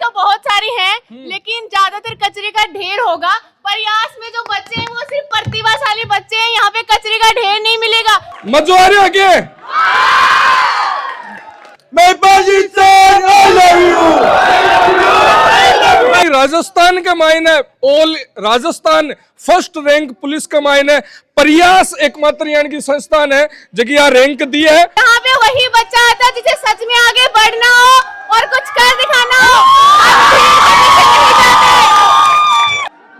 तो बहुत सारी हैं, लेकिन ज्यादातर कचरे का ढेर होगा। प्रयास में जो बच्चे हैं वो सिर्फ प्रतिभाशाली बच्चे हैं, यहाँ पे कचरे का ढेर नहीं मिलेगा। मजो आ रहा आगे राजस्थान के मायने all Rajasthan first rank police के मायने प्रयास एकमात्र यानी की संस्थान है जगह यहाँ रैंक दी है। यहाँ पे वही बच्चा आता है जिसे सच में आगे बढ़ना हो और कुछ कर दिखाना हो।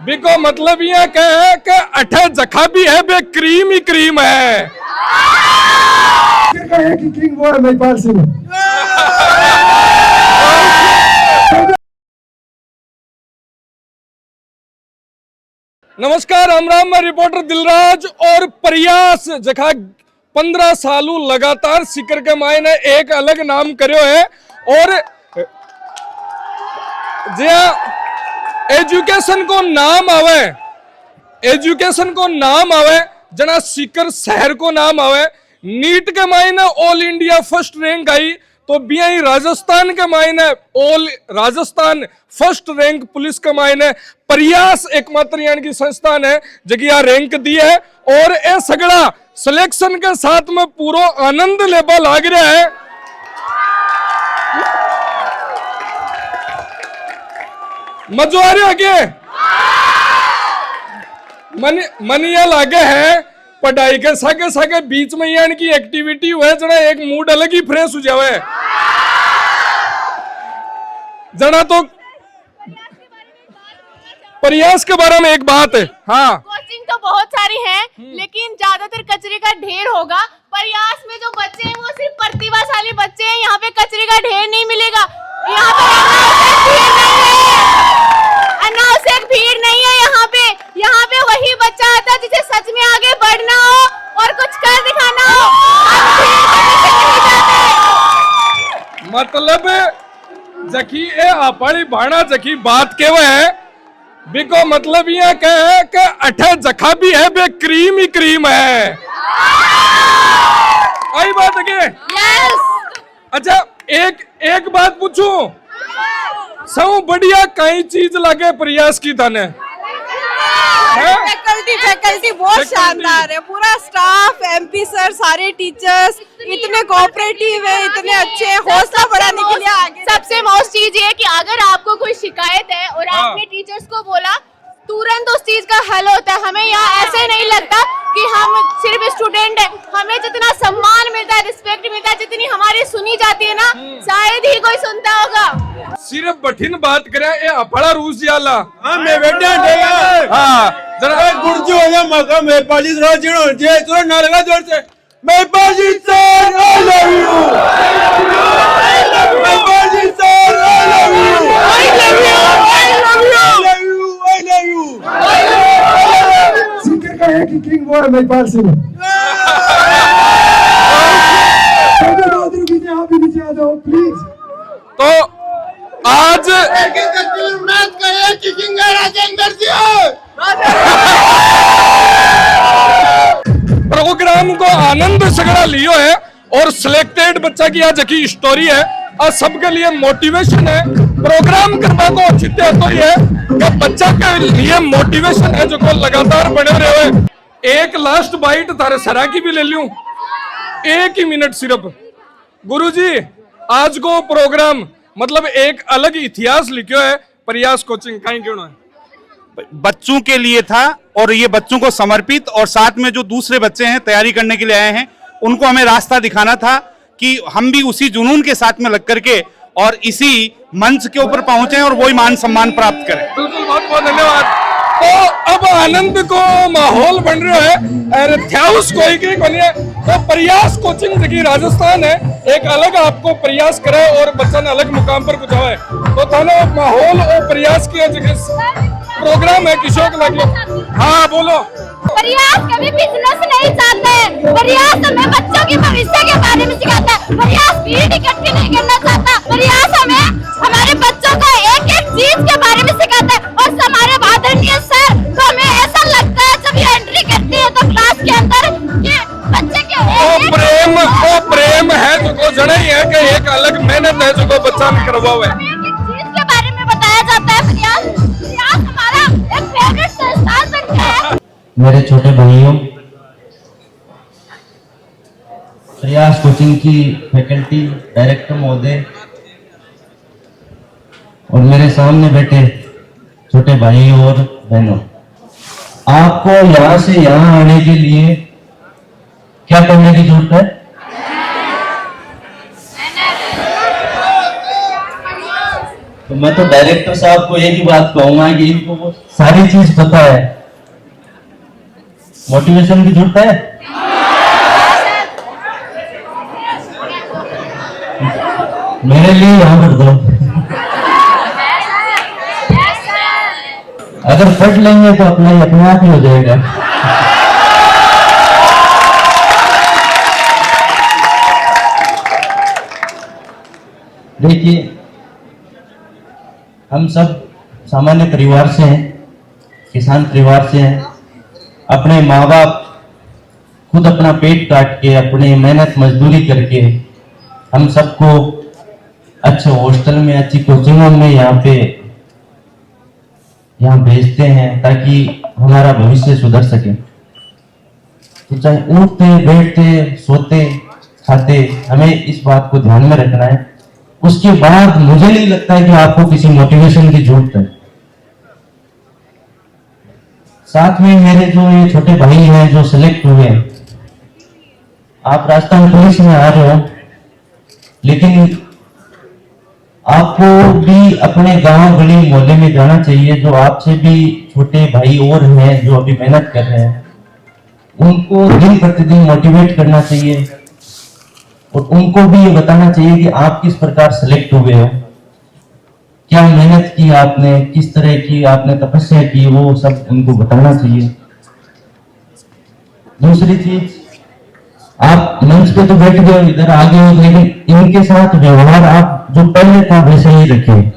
बिको मतलब ये है कि अठे जखा भी है बे क्रीम ही क्रीम है। कि किंग वो है महिपाल सिंह। नमस्कार, राम मैं रिपोर्टर दिलराज और प्रयास जखा 15 सालों लगातार सिकर के मायने एक अलग नाम करो है और एजुकेशन को नाम आवे जना सिकर शहर को नाम आवे। नीट के मायने ऑल इंडिया फर्स्ट रैंक आई तो बियाई राजस्थान के मायने all Rajasthan first rank police के मायने प्रयास एकमात्र यानी की संस्थान है जगह रैंक दी है। और ये सगड़ा सिलेक्शन के साथ में पूरा आनंद लेबा लाग रहा है। मजो आ रहा आगे मन ये लागे है पढ़ाई के सागे सागे बीच में यानी की एक्टिविटी हुए जना एक मूड अलग ही फ्रेश हो जावे जना। तो प्रयास के बारे में एक बात है, हाँ कोचिंग तो बहुत सारी हैं, लेकिन ज्यादातर कचरे का ढेर होगा। प्रयास में जो बच्चे हैं वो सिर्फ प्रतिभाशाली बच्चे हैं, यहाँ पे कचरे का ढेर नहीं मिलेगा। यहाँ पे अनावश्यक भीड़ नहीं है। यहाँ पे वही बच्चा आता है जिसे सच में आगे बढ़ना हो और कुछ कर दिखाना हो। मतलब जकी ए आपड़ी भाणा जकी बात केवे है बिको मतलब ये है कि अठे जखा भी है बे क्रीम ही क्रीम है। आई बात है यस। अच्छा एक बात पूछूं, सब बढ़िया कई चीज लगे प्रयास की थाने? फैकल्टी बहुत शानदार है, पूरा स्टाफ, एमपी सर, सारे टीचर्स इतने कोऑपरेटिव है, इतने अच्छे, हौसला बढ़ाने के लिए आगे। सबसे मोस्ट चीज ये है कि अगर आपको कोई शिकायत है और आपने टीचर्स को बोला तुरंत उस चीज का हल होता है। हमें यहाँ ऐसे नहीं लगता कि हम सिर्फ स्टूडेंट हैं, हमें जितना सम्मान मिलता है, रिस्पेक्ट मिलता है, जितनी हमारी सुनी जाती है ना शायद ही कोई सुनता होगा। सिर्फ बठिन बात करे ये अपड़ा रूस जाला। हाँ मैं बेटा देगा। हाँ जरा गुर्जू हो जा मौका मैं पाजी रो जिनो जे तुरंत ना लगा जोर से मैं पाजी सर आई लव यू। मैं पाजी sir I love you. I love you. Singer का है कि किंग वो है महिपाल सिंह। आप भी नीचे आ जाओ प्लीज। तो आज प्रोग्राम को आनंद सगड़ा लियो है और सिलेक्टेड बच्चा की आज की स्टोरी है और सबके लिए मोटिवेशन है। प्रोग्राम करना को चित्ते तो ये कि बच्चा के लिए मोटिवेशन है जो को लगातार बने रहे। एक लास्ट बाइट तारे सरा की भी ले लूं, एक ही मिनट सिर्फ। गुरुजी आज को प्रोग्राम मतलब एक अलग इतिहास लिखो है प्रयास कोचिंग कहीं क्यों है बच्चों के लिए था और ये बच्चों को समर्पित, और साथ में जो दूसरे बच्चे हैं तैयारी करने के लिए आए हैं उनको हमें रास्ता दिखाना था कि हम भी उसी जुनून के साथ में लग करके और इसी मंच के ऊपर पहुंचे और वही मान सम्मान प्राप्त करें। बिल्कुल, बहुत बहुत धन्यवाद। तो अब आनंद को माहौल बन रहा है कोई के बनिए तो प्रयास कोचिंग जगह राजस्थान है एक अलग आपको प्रयास करे और बच्चा ने अलग मुकाम पर पहुंचाए तो थाने माहौल और प्रयास की जगह प्रोग्राम है किशोर लगे। हाँ बोलो। प्रयास कभी बिजनेस नहीं चाहते हैं, प्रयास हमें बच्चों के भविष्य के बारे में सिखाता है, प्रयास भीड़ इकट्ठी नहीं करना चाहता, प्रयास हमें हमारे बच्चों को एक एक चीज के बारे में सिखाता है। और हमारे आदरणीय सर तो हमें ऐसा लगता है जब ये एंट्री करती है तो क्लास के अंदर कि बच्चे के प्रेम है जो को जड़ा ही है कि एक अलग मेहनत है जो को बच्चा में करवावे चीज के बारे में मेरे छोटे भाइयों, प्रयास कोचिंग की फैकल्टी, डायरेक्टर महोदय और मेरे सामने बैठे छोटे भाई और बहनों, आपको यहां से यहां आने के लिए क्या करने की जरूरत है? तो मैं तो डायरेक्टर साहब को एक ही बात कहूंगा कि इनको वो सारी चीज पता है। मोटिवेशन की जरूरत है? मेरे लिए यहां पर दो, अगर पढ़ लेंगे तो अपना ही अपने आप ही हो जाएगा। देखिए, हम सब सामान्य परिवार से हैं, किसान परिवार से हैं। अपने माँ बाप खुद अपना पेट काट के, अपनी मेहनत मजदूरी करके हम सबको अच्छे हॉस्टल में, अच्छी कोचिंगों में यहाँ भेजते हैं ताकि हमारा भविष्य सुधर सके। तो चाहे उठते, बैठते, सोते, खाते, हमें इस बात को ध्यान में रखना है। उसके बाद मुझे नहीं लगता है कि आपको किसी मोटिवेशन की जरूरत है। साथ में मेरे जो ये छोटे भाई हैं जो सिलेक्ट हुए हैं, आप राजस्थान पुलिस में आ रहे हो, लेकिन आपको भी अपने गांव, गली, मोहल्ले में जाना चाहिए। जो आपसे भी छोटे भाई और हैं जो अभी मेहनत कर रहे हैं, उनको दिन प्रतिदिन मोटिवेट करना चाहिए और उनको भी ये बताना चाहिए कि आप किस प्रकार सिलेक्ट हुए हो, क्या मेहनत की आपने, किस तरह की आपने तपस्या की, वो सब उनको बताना चाहिए। दूसरी चीज, आप मंच पे तो बैठ गए, इधर आ गए हो, लेकिन इनके साथ व्यवहार आप जो पहले था वैसे ही रखें।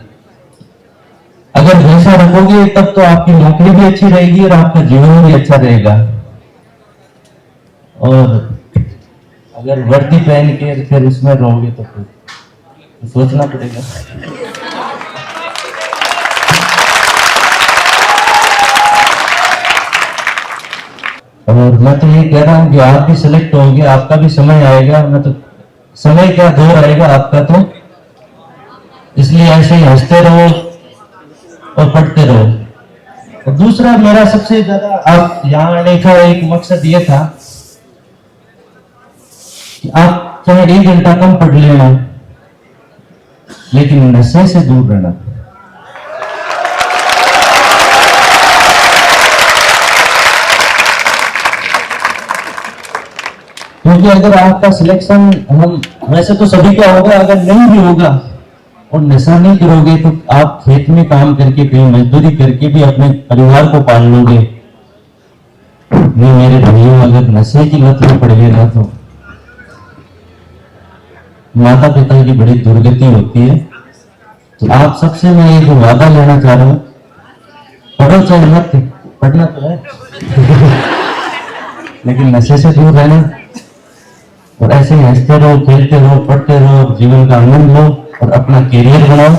अगर वैसा रखोगे तब तो आपकी नौकरी भी अच्छी रहेगी और आपका जीवन भी अच्छा रहेगा। और अगर वर्दी पहन के फिर इसमें रहोगे तो फिर सोचना पड़ेगा। और मैं तो ये कह रहा हूँ कि आप भी सिलेक्ट होंगे, आपका भी समय आएगा। मैं तो समय क्या दौर आएगा आपका, तो इसलिए ऐसे ही हंसते रहो और पढ़ते रहो। और दूसरा, मेरा सबसे ज्यादा आप यहाँ आने का एक मकसद ये था कि आप चाहे 1 घंटा कम पढ़ लेना, लेकिन नशे से दूर रहना। क्योंकि अगर आपका सिलेक्शन, हम वैसे तो सभी का होगा, अगर नहीं भी होगा और नशा नहीं करोगे तो आप खेत में काम करके, कहीं मजदूरी करके भी अपने परिवार को पाल लोगे। ये मेरे भाइयों, अगर नशे की लत में पड़ गए ना तो माता पिता की बड़ी दुर्गति होती है। तो आप सबसे मैं एक वादा लेना चाह रहा हूं, पढ़ो चाहे मत, पढ़ना तो है लेकिन नशे से दूर रहना। और ऐसे हंसते रहो, खेलते रहो, पढ़ते रहो, जीवन का आनंद लो और अपना कैरियर बनाओ।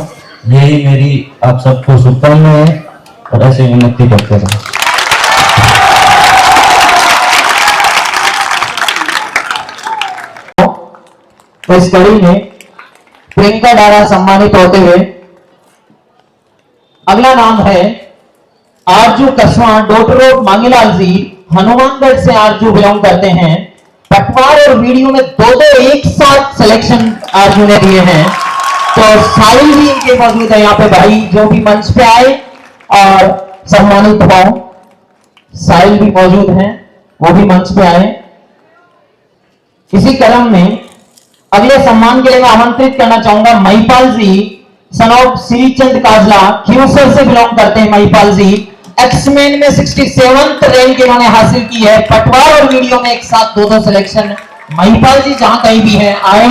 यही मेरी आप सबको शुभकामनाएं है और ऐसे उन्नति करते रहो। तो इस कड़ी में प्रियंका द्वारा सम्मानित होते हुए अगला नाम है आरजू कसवा, डॉक्टर ऑफ मांगीलाल जी, हनुमानगढ़ से आरजू बिलोंग करते हैं। पटवार और वीडियो में दो एक साथ सिलेक्शन आरजू ने दिए हैं। तो साहिल भी इनके मौजूद है यहाँ पे, भाई जो भी मंच पे आए और सम्मानित हो। साहिल भी मौजूद हैं, वो भी मंच पे आए। इसी क्रम में अगले सम्मान के लिए मैं आमंत्रित करना चाहूंगा महिपाल जी, सन ऑफ श्रीचंद काजला, खींवसर से बिलोंग करते हैं महिपाल जी। एक्समैन में 67th रैंक इन्होंने हासिल की है। पटवार और वीडियो में एक साथ दो सिलेक्शन। महिपाल जी जहां कहीं भी हैं आए।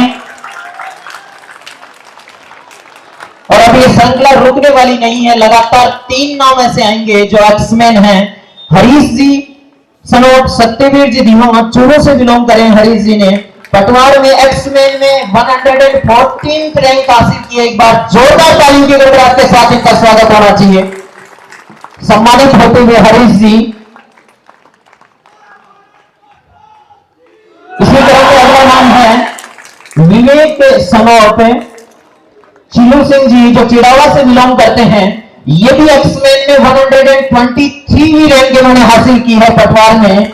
और अब ये श्रृंखला रुकने वाली नहीं है, लगातार 3 नाम ऐसे आएंगे जो एक्समैन हैं। हरीश जी, सन ऑफ सत्यवीर जी धीमा, चूरू से बिलोंग करें हरीश जी ने। पटवार में एक्समैन में 114th रैंक हासिल की है। एक बार जोरदार तालियों की गड़गड़ाहट के साथ इनका स्वागत होना चाहिए। सम्मानित होते हुए हरीश जी इसी तरह से अगला नाम है विवेक समौत चिलू सिंह जी, जो चिड़ावा से बिलोंग करते हैं। ये भी एक्समैन में 123वीं रैंक इन्होंने हासिल की है पटवार में।